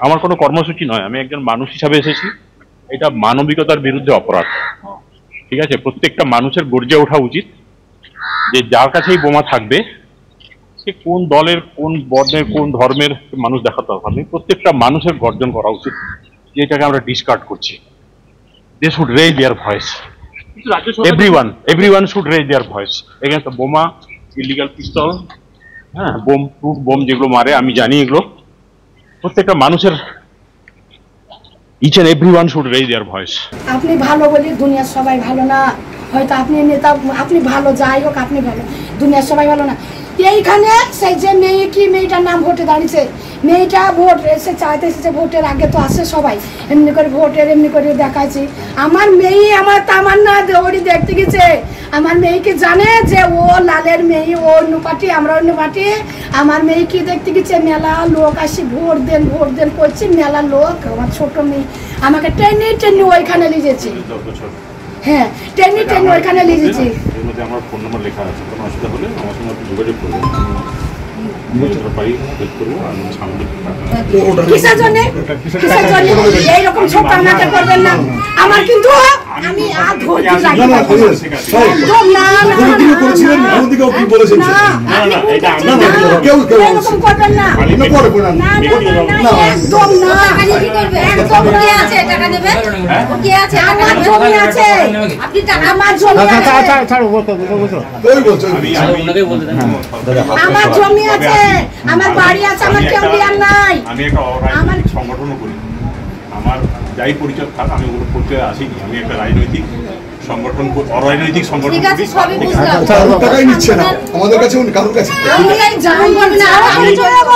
আমার কোনো কর্মসূচি নয়, আমি একজন মানুষ হিসাবে এসেছি। এটা মানবিকতার বিরুদ্ধে অপরাধ। ঠিক আছে, প্রত্যেকটা মানুষের গর্জে ওঠা উচিত যে যার কাছেই বোমা থাকবে সে কোন দলের, কোন বর্ণের, কোন ধর্মের মানুষ দেখাতে দরকার নেই, প্রত্যেকটা মানুষের গর্জন করা উচিত যে এটাকে আমরা ডিসকার্ড করছি। They should raise their voice, everyone should raise their voice against the বোমা, ইলিগাল পিস্তল, হ্যাঁ, বোম প্রুফ বোম যেগুলো মারে, আমি জানি এগুলো। প্রত্যেকটা মানুষের each and everyone should raise their voice. আপনি ভালো বলি দুনিয়ার সবাই ভালো না, হয়তো আপনি নেতা, আপনি ভালো, যাই হোক আপনি ভালো, দুনিয়ার সবাই ভালো না। এইখানে সেই যে মেয়েটার নাম ভোটে দাঁড়িয়েছে, মেয়েটা ভোট এসে চাইতে এসেছে, ভোটের আগে তো আসে সবাই এমনি করে ভোটের এমনি করে দেখাচ্ছি। আমার মেয়ে, আমার তামান্না দৌড়ি দেখতে গেছে, আমার মেয়েকে জানে যে ও লালের মেয়ে, ও অন্য পার্টি, আমরা অন্য পার্টি। আমার মেয়ে কি দেখতে গেছে, মেলা লোক আসি ভোট দেন করছি, মেলা লোক। আমার ছোট মেয়ে আমাকে টেনে ওইখানে লিজেছি, হ্যাঁ টেনে ওইখানে লিজেছি। আমার ফোন নাম্বার লেখা আছে, কোনো অসুবিধা হলে আমার সঙ্গে আপনি যোগাযোগ করবেন, এইরকম ছোট আমাকে করবেন না। আমার কিন্তু আমি আমার জমি আছে, আমার বাড়ি আছে, আমার কেউ দেওয়ার নাই। আমি একটা অরাজনৈতিক সংগঠনও করি, আমার যাই পরিচয় থাক আমি ওগুলো করতে আসিনি। আমি একটা রাজনৈতিক সংগঠন, অরাজনৈতিক সংগঠন টাকাই নিচ্ছে না আমাদের কাছে, কারোর কাছে।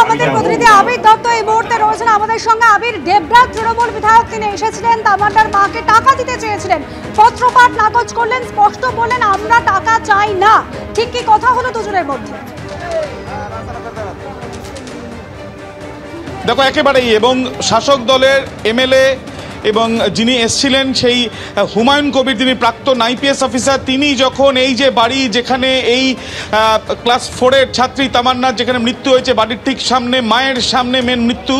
আমাদের প্রতিনিধি আবির দত্ত এই মুহূর্তে রয়েছেন আমাদের সঙ্গে। আবির, দেবরাজ তৃণমূল বিধায়ক তিনি এসেছিলেন, তামান্নার মাকে টাকা দিতে চেয়েছিলেন, পত্রপাঠ নাকচ করলেন, স্পষ্ট বললেন আমরা টাকা চাই না। ঠিক কি কথা হলো দুজনের মধ্যে? দেখো একেবারেই, এবং শাসক দলের এমএলএ এবং যিনি এসছিলেন সেই হুমায়ুন কবির, তিনি প্রাক্তন আইপিএস অফিসার, তিনি যখন এই যে বাড়ি যেখানে এই ক্লাস 4-এর ছাত্রী তামান্নার যেখানে মৃত্যু হয়েছে, বাড়ির ঠিক সামনে, মায়ের সামনে মেন মৃত্যু,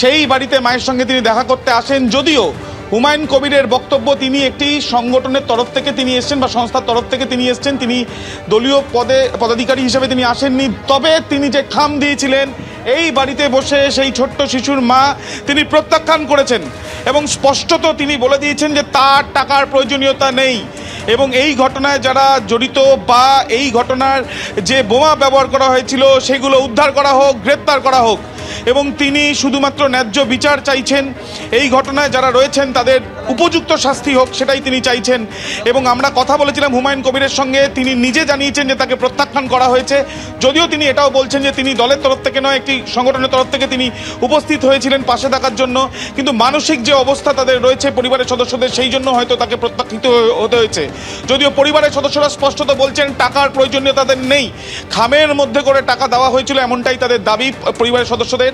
সেই বাড়িতে মায়ের সঙ্গে তিনি দেখা করতে আসেন। যদিও হুমায়ুন কবিরের বক্তব্য তিনি একটি সংগঠনের তরফ থেকে তিনি এসছেন বা সংস্থার তরফ থেকে তিনি এসছেন, তিনি দলীয় পদাধিকারী হিসেবে তিনি আসেননি। তবে তিনি যে খাম দিয়েছিলেন এই বাড়িতে বসে সেই ছোট্ট শিশুর মা, তিনি প্রত্যাখ্যান করেছেন এবং স্পষ্টত তিনি বলে দিয়েছেন যে তার টাকার প্রয়োজনীয়তা নেই এবং এই ঘটনায় যারা জড়িত বা এই ঘটনার যে বোমা ব্যবহার করা হয়েছিল সেগুলো উদ্ধার করা হোক, গ্রেপ্তার করা হোক, এবং তিনি শুধুমাত্র ন্যায্য বিচার চাইছেন। এই ঘটনায় যারা রয়েছেন তাদের উপযুক্ত শাস্তি হোক, সেটাই তিনি চাইছেন। এবং আমরা কথা বলেছিলাম হুমায়ুন কবিরের সঙ্গে, তিনি নিজে জানিয়েছেন যে তাকে প্রত্যাখ্যান করা হয়েছে। যদিও তিনি এটাও বলছেন যে তিনি দলের তরফ থেকে নয়, একটি সংগঠনের তরফ থেকে তিনি উপস্থিত হয়েছিলেন পাশে থাকার জন্য, কিন্তু মানসিক যে অবস্থা তাদের রয়েছে পরিবারের সদস্যদের, সেই জন্য হয়তো তাকে প্রত্যাখ্যিত হতে হয়েছে। যদিও পরিবারের সদস্যরা স্পষ্টত বলছেন টাকার প্রয়োজনীয়তা তাদের নেই, খামের মধ্যে করে টাকা দেওয়া হয়েছিল এমনটাই তাদের দাবি পরিবারের সদস্যদের।